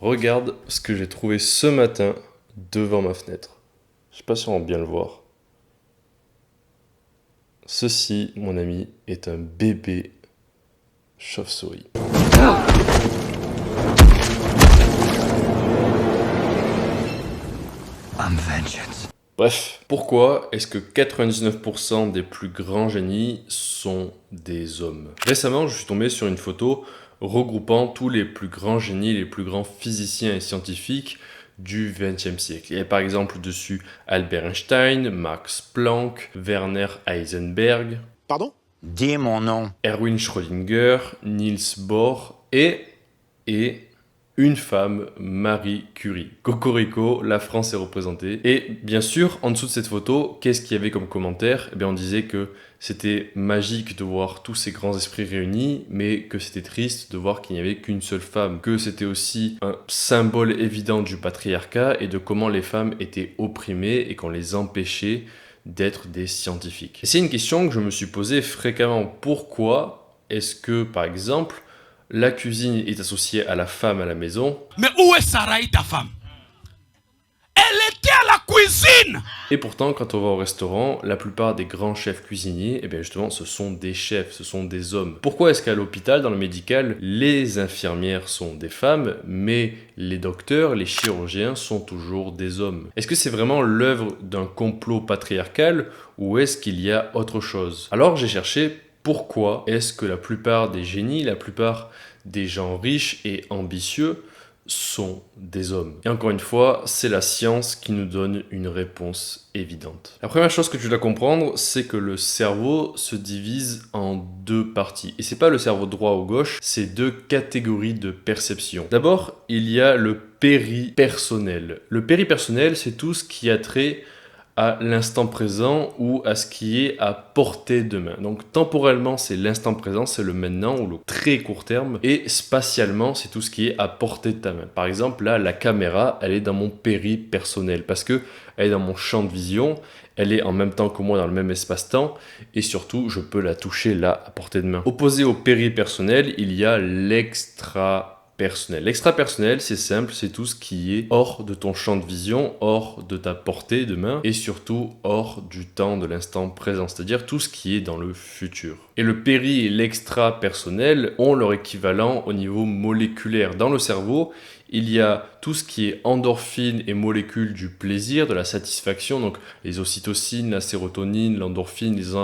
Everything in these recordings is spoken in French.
Regarde ce que j'ai trouvé ce matin devant ma fenêtre. Je sais pas si on va bien le voir. Ceci, mon ami, est un bébé chauve-souris. Bref, pourquoi est-ce que 99% des plus grands génies sont des hommes? Récemment, je suis tombé sur une photo regroupant tous les plus grands génies, les plus grands physiciens et scientifiques du XXe siècle. Il y a par exemple dessus Albert Einstein, Max Planck, Werner Heisenberg, Pardon? Dis mon nom. Erwin Schrödinger, Niels Bohr et une femme, Marie Curie. Cocorico, la France est représentée. Et bien sûr, en dessous de cette photo, qu'est-ce qu'il y avait comme commentaire? Eh bien, on disait que c'était magique de voir tous ces grands esprits réunis, mais que c'était triste de voir qu'il n'y avait qu'une seule femme, que c'était aussi un symbole évident du patriarcat et de comment les femmes étaient opprimées et qu'on les empêchait d'être des scientifiques. Et c'est une question que je me suis posée fréquemment. Pourquoi est-ce que, par exemple, la cuisine est associée à la femme à la maison? Mais où est Sarah, ta femme? Elle était à la cuisine! Et pourtant, quand on va au restaurant, la plupart des grands chefs cuisiniers, eh bien justement, ce sont des chefs, ce sont des hommes. Pourquoi est-ce qu'à l'hôpital, dans le médical, les infirmières sont des femmes, mais les docteurs, les chirurgiens sont toujours des hommes? Est-ce que c'est vraiment l'œuvre d'un complot patriarcal ou est-ce qu'il y a autre chose? Alors j'ai cherché pourquoi est-ce que la plupart des génies, la plupart des gens riches et ambitieux sont des hommes. Et encore une fois, c'est la science qui nous donne une réponse évidente. La première chose que tu dois comprendre, c'est que le cerveau se divise en deux parties. Et c'est pas le cerveau droit ou gauche, c'est deux catégories de perception. D'abord, il y a le péripersonnel. Le péripersonnel, c'est tout ce qui a trait à l'instant présent ou à ce qui est à portée de main. Donc temporellement, c'est l'instant présent, c'est le maintenant ou le très court terme. Et spatialement, c'est tout ce qui est à portée de ta main. Par exemple, là, la caméra, elle est dans mon péripersonnel parce que elle est dans mon champ de vision, elle est en même temps que moi dans le même espace-temps et surtout, je peux la toucher là, à portée de main. Opposé au péripersonnel, il y a l'extra-personnel. L'extra-personnel, c'est simple, c'est tout ce qui est hors de ton champ de vision, hors de ta portée de main et surtout hors du temps de l'instant présent, c'est-à-dire tout ce qui est dans le futur. Et le péri et l'extra-personnel ont leur équivalent au niveau moléculaire. Dans le cerveau, il y a tout ce qui est endorphine et molécules du plaisir, de la satisfaction, donc les ocytocines, la sérotonine, l'endorphine, les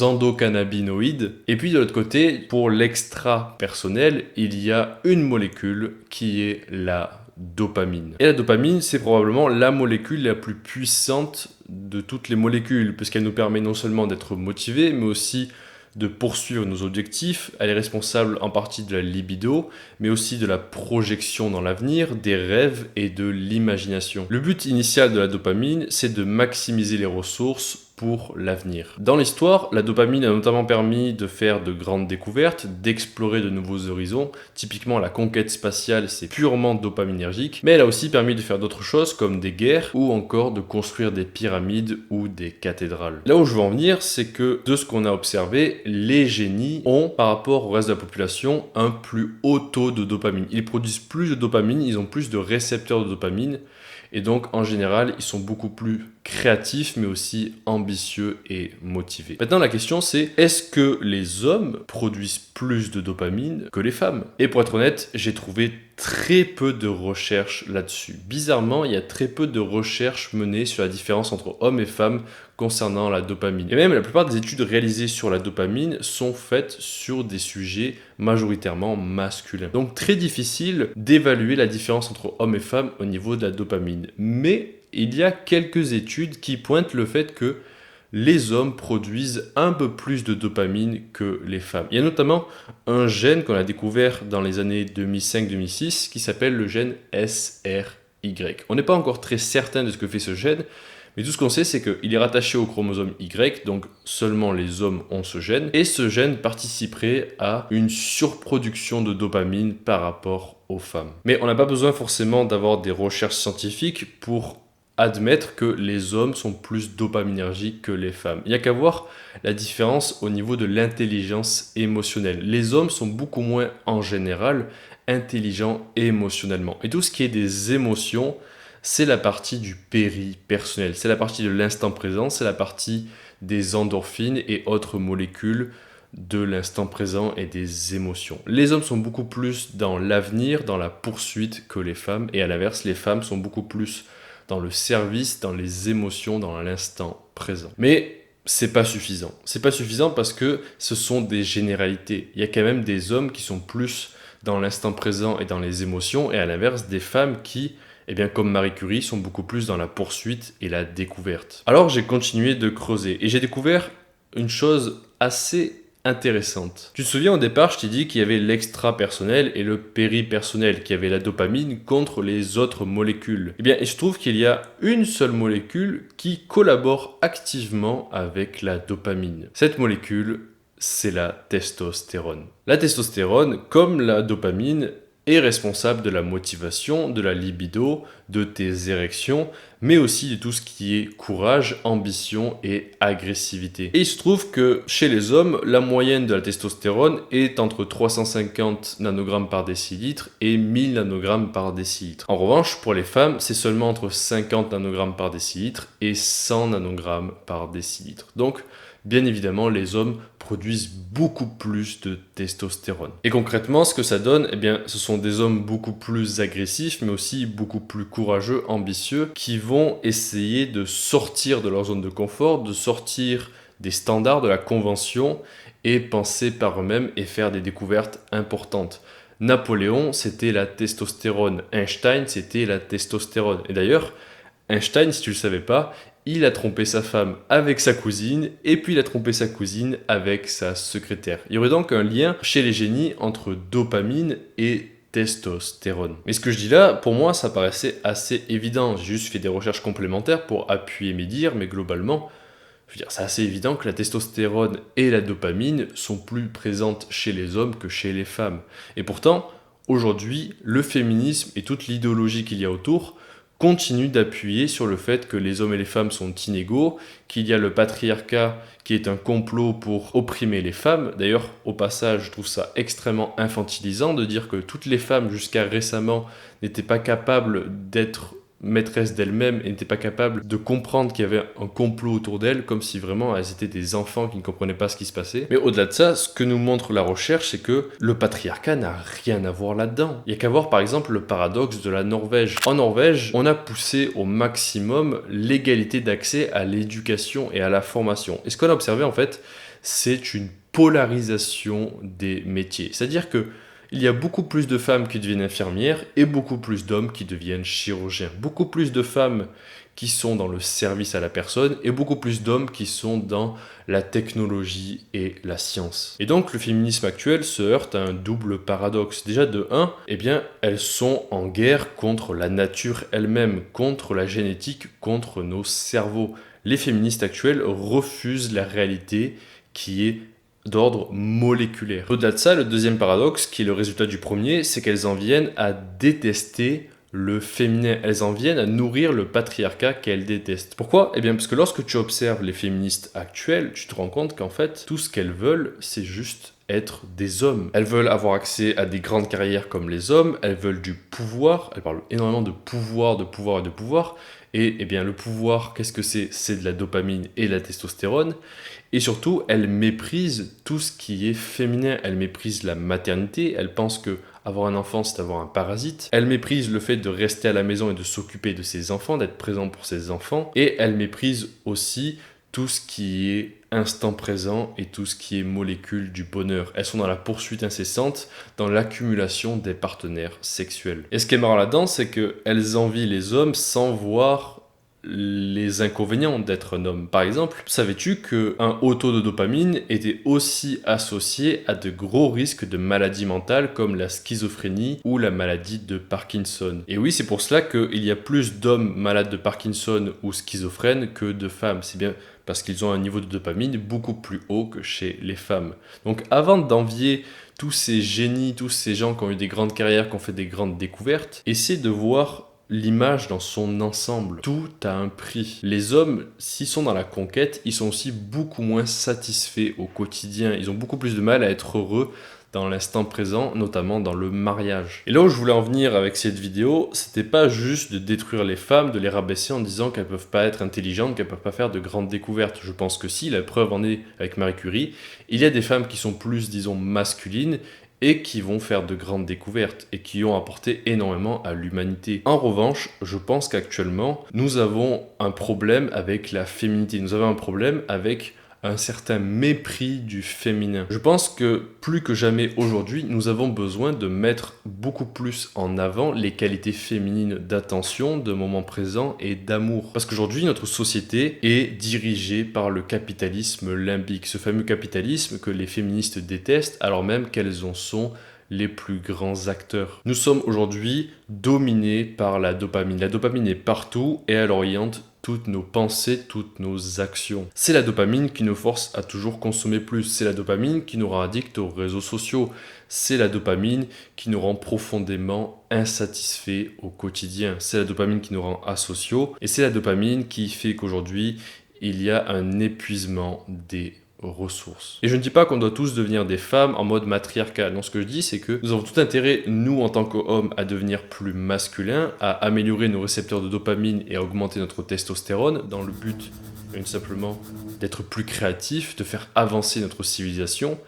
endocannabinoïdes. Et puis de l'autre côté, pour l'extra-personnel, il y a une molécule qui est la dopamine. Et la dopamine, c'est probablement la molécule la plus puissante de toutes les molécules, puisqu'elle nous permet non seulement d'être motivés, mais aussi de poursuivre nos objectifs. Elle est responsable en partie de la libido, mais aussi de la projection dans l'avenir, des rêves et de l'imagination. Le but initial de la dopamine, c'est de maximiser les ressources pour l'avenir. Dans l'histoire, la dopamine a notamment permis de faire de grandes découvertes, d'explorer de nouveaux horizons. Typiquement, la conquête spatiale, c'est purement dopaminergique, mais elle a aussi permis de faire d'autres choses comme des guerres ou encore de construire des pyramides ou des cathédrales. Là où je veux en venir, c'est que de ce qu'on a observé, les génies ont, par rapport au reste de la population, un plus haut taux de dopamine. Ils produisent plus de dopamine, ils ont plus de récepteurs de dopamine, et donc, en général, ils sont beaucoup plus créatifs, mais aussi ambitieux et motivés. Maintenant, la question c'est, est-ce que les hommes produisent plus de dopamine que les femmes? Et pour être honnête, j'ai trouvé très peu de recherches là-dessus. Bizarrement, il y a très peu de recherches menées sur la différence entre hommes et femmes concernant la dopamine. Et même la plupart des études réalisées sur la dopamine sont faites sur des sujets majoritairement masculins. Donc très difficile d'évaluer la différence entre hommes et femmes au niveau de la dopamine. Mais il y a quelques études qui pointent le fait que les hommes produisent un peu plus de dopamine que les femmes. Il y a notamment un gène qu'on a découvert dans les années 2005-2006 qui s'appelle le gène SRY. On n'est pas encore très certain de ce que fait ce gène, mais tout ce qu'on sait, c'est qu'il est rattaché au chromosome Y, donc seulement les hommes ont ce gène, et ce gène participerait à une surproduction de dopamine par rapport aux femmes. Mais on n'a pas besoin forcément d'avoir des recherches scientifiques pour admettre que les hommes sont plus dopaminergiques que les femmes. Il n'y a qu'à voir la différence au niveau de l'intelligence émotionnelle. Les hommes sont beaucoup moins, en général, intelligents émotionnellement. Et tout ce qui est des émotions, c'est la partie du péri-personnel, c'est la partie de l'instant présent, c'est la partie des endorphines et autres molécules de l'instant présent et des émotions. Les hommes sont beaucoup plus dans l'avenir, dans la poursuite que les femmes, et à l'inverse, les femmes sont beaucoup plus dans le service, dans les émotions, dans l'instant présent. Mais c'est pas suffisant. C'est pas suffisant parce que ce sont des généralités. Il y a quand même des hommes qui sont plus dans l'instant présent et dans les émotions, et à l'inverse, des femmes qui, eh bien, comme Marie Curie, sont beaucoup plus dans la poursuite et la découverte. Alors j'ai continué de creuser, et j'ai découvert une chose assez intéressante. Tu te souviens, au départ, je t'ai dit qu'il y avait l'extra-personnel et le péri-personnel, qu'il y avait la dopamine contre les autres molécules. Eh bien, il se trouve qu'il y a une seule molécule qui collabore activement avec la dopamine. Cette molécule, c'est la testostérone. La testostérone, comme la dopamine, est responsable de la motivation, de la libido, de tes érections, mais aussi de tout ce qui est courage, ambition et agressivité. Et il se trouve que chez les hommes, la moyenne de la testostérone est entre 350 nanogrammes par décilitre et 1000 nanogrammes par décilitre. En revanche, pour les femmes, c'est seulement entre 50 nanogrammes par décilitre et 100 nanogrammes par décilitre. Donc, bien évidemment, les hommes produisent beaucoup plus de testostérone. Et concrètement, ce que ça donne, eh bien, ce sont des hommes beaucoup plus agressifs, mais aussi beaucoup plus courageux, ambitieux, qui vont essayer de sortir de leur zone de confort, de sortir des standards, de la convention, et penser par eux-mêmes et faire des découvertes importantes. Napoléon, c'était la testostérone. Einstein, c'était la testostérone. Et d'ailleurs, Einstein, si tu ne le savais pas, il a trompé sa femme avec sa cousine, et puis il a trompé sa cousine avec sa secrétaire. Il y aurait donc un lien chez les génies entre dopamine et testostérone. Mais ce que je dis là, pour moi, ça paraissait assez évident. J'ai juste fait des recherches complémentaires pour appuyer mes dires, mais globalement, je veux dire, c'est assez évident que la testostérone et la dopamine sont plus présentes chez les hommes que chez les femmes. Et pourtant, aujourd'hui, le féminisme et toute l'idéologie qu'il y a autour continue d'appuyer sur le fait que les hommes et les femmes sont inégaux, qu'il y a le patriarcat qui est un complot pour opprimer les femmes. D'ailleurs, au passage, je trouve ça extrêmement infantilisant de dire que toutes les femmes, jusqu'à récemment, n'étaient pas capables d'être maîtresses d'elles-mêmes et n'étaient pas capables de comprendre qu'il y avait un complot autour d'elles, comme si vraiment elles étaient des enfants qui ne comprenaient pas ce qui se passait. Mais au-delà de ça, ce que nous montre la recherche, c'est que le patriarcat n'a rien à voir là-dedans. Il y a qu'à voir par exemple le paradoxe de la Norvège. En Norvège, on a poussé au maximum l'égalité d'accès à l'éducation et à la formation. Et ce qu'on a observé en fait, c'est une polarisation des métiers. C'est-à-dire que il y a beaucoup plus de femmes qui deviennent infirmières et beaucoup plus d'hommes qui deviennent chirurgiens. Beaucoup plus de femmes qui sont dans le service à la personne et beaucoup plus d'hommes qui sont dans la technologie et la science. Et donc le féminisme actuel se heurte à un double paradoxe. Déjà de 1, eh bien, elles sont en guerre contre la nature elle-même, contre la génétique, contre nos cerveaux. Les féministes actuelles refusent la réalité qui est d'ordre moléculaire. Au-delà de ça, le deuxième paradoxe, qui est le résultat du premier, c'est qu'elles en viennent à détester le féminin. Elles en viennent à nourrir le patriarcat qu'elles détestent. Pourquoi ? Eh bien parce que lorsque tu observes les féministes actuelles, tu te rends compte qu'en fait, tout ce qu'elles veulent, c'est juste être des hommes. Elles veulent avoir accès à des grandes carrières comme les hommes, elles veulent du pouvoir, elles parlent énormément de pouvoir, de pouvoir et de pouvoir. Et eh bien le pouvoir, qu'est-ce que c'est ? C'est de la dopamine et de la testostérone. Et surtout, elles méprisent tout ce qui est féminin. Elles méprisent la maternité. Elles pensent que avoir un enfant, c'est avoir un parasite. Elles méprisent le fait de rester à la maison et de s'occuper de ses enfants, d'être présent pour ses enfants. Et elles méprisent aussi tout ce qui est instant présent et tout ce qui est molécule du bonheur. Elles sont dans la poursuite incessante, dans l'accumulation des partenaires sexuels. Et ce qui est marrant là-dedans, c'est qu'elles envient les hommes sans voir les inconvénients d'être un homme. Par exemple, savais-tu qu'un haut taux de dopamine était aussi associé à de gros risques de maladies mentales comme la schizophrénie ou la maladie de Parkinson? Et oui, c'est pour cela qu'il y a plus d'hommes malades de Parkinson ou schizophrènes que de femmes. C'est bien parce qu'ils ont un niveau de dopamine beaucoup plus haut que chez les femmes. Donc avant d'envier tous ces génies, tous ces gens qui ont eu des grandes carrières, qui ont fait des grandes découvertes, essaie de voir l'image dans son ensemble. Tout a un prix. Les hommes, s'ils sont dans la conquête, ils sont aussi beaucoup moins satisfaits au quotidien. Ils ont beaucoup plus de mal à être heureux dans l'instant présent, notamment dans le mariage. Et là où je voulais en venir avec cette vidéo, c'était pas juste de détruire les femmes, de les rabaisser en disant qu'elles peuvent pas être intelligentes, qu'elles peuvent pas faire de grandes découvertes. Je pense que si, la preuve en est avec Marie Curie, il y a des femmes qui sont plus, disons, masculines, et qui vont faire de grandes découvertes et qui ont apporté énormément à l'humanité. En revanche, je pense qu'actuellement, nous avons un problème avec la féminité. Nous avons un problème avec un certain mépris du féminin. Je pense que plus que jamais aujourd'hui, nous avons besoin de mettre beaucoup plus en avant les qualités féminines d'attention, de moment présent et d'amour. Parce qu'aujourd'hui, notre société est dirigée par le capitalisme limbique, ce fameux capitalisme que les féministes détestent alors même qu'elles en sont les plus grands acteurs. Nous sommes aujourd'hui dominés par la dopamine. La dopamine est partout et elle oriente toutes nos pensées, toutes nos actions. C'est la dopamine qui nous force à toujours consommer plus. C'est la dopamine qui nous rend addicts aux réseaux sociaux. C'est la dopamine qui nous rend profondément insatisfaits au quotidien. C'est la dopamine qui nous rend asociaux. Et c'est la dopamine qui fait qu'aujourd'hui, il y a un épuisement des ressources. Et je ne dis pas qu'on doit tous devenir des femmes en mode matriarcal. Non, ce que je dis, c'est que nous avons tout intérêt, nous en tant qu'hommes, à devenir plus masculins, à améliorer nos récepteurs de dopamine et à augmenter notre testostérone dans le but, simplement, d'être plus créatifs, de faire avancer notre civilisation.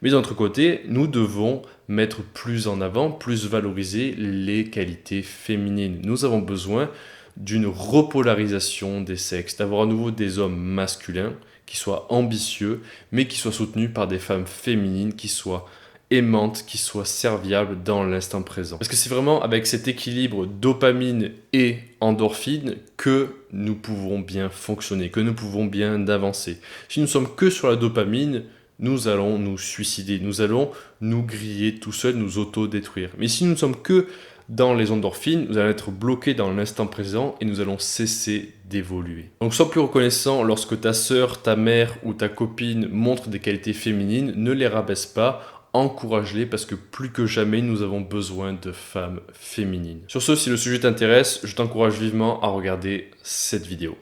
Mais d'un autre côté, nous devons mettre plus en avant, plus valoriser les qualités féminines. Nous avons besoin d'une repolarisation des sexes, d'avoir à nouveau des hommes masculins qui soient ambitieux, mais qui soient soutenus par des femmes féminines, qui soient aimantes, qui soient serviables dans l'instant présent. Parce que c'est vraiment avec cet équilibre dopamine et endorphine que nous pouvons bien fonctionner, que nous pouvons bien avancer. Si nous ne sommes que sur la dopamine, nous allons nous suicider, nous allons nous griller tout seuls, nous auto-détruire. Mais si nous ne sommes que dans les endorphines, nous allons être bloqués dans l'instant présent et nous allons cesser d'évoluer. Donc sois plus reconnaissant lorsque ta sœur, ta mère ou ta copine montrent des qualités féminines, ne les rabaisse pas, encourage-les parce que plus que jamais nous avons besoin de femmes féminines. Sur ce, si le sujet t'intéresse, je t'encourage vivement à regarder cette vidéo.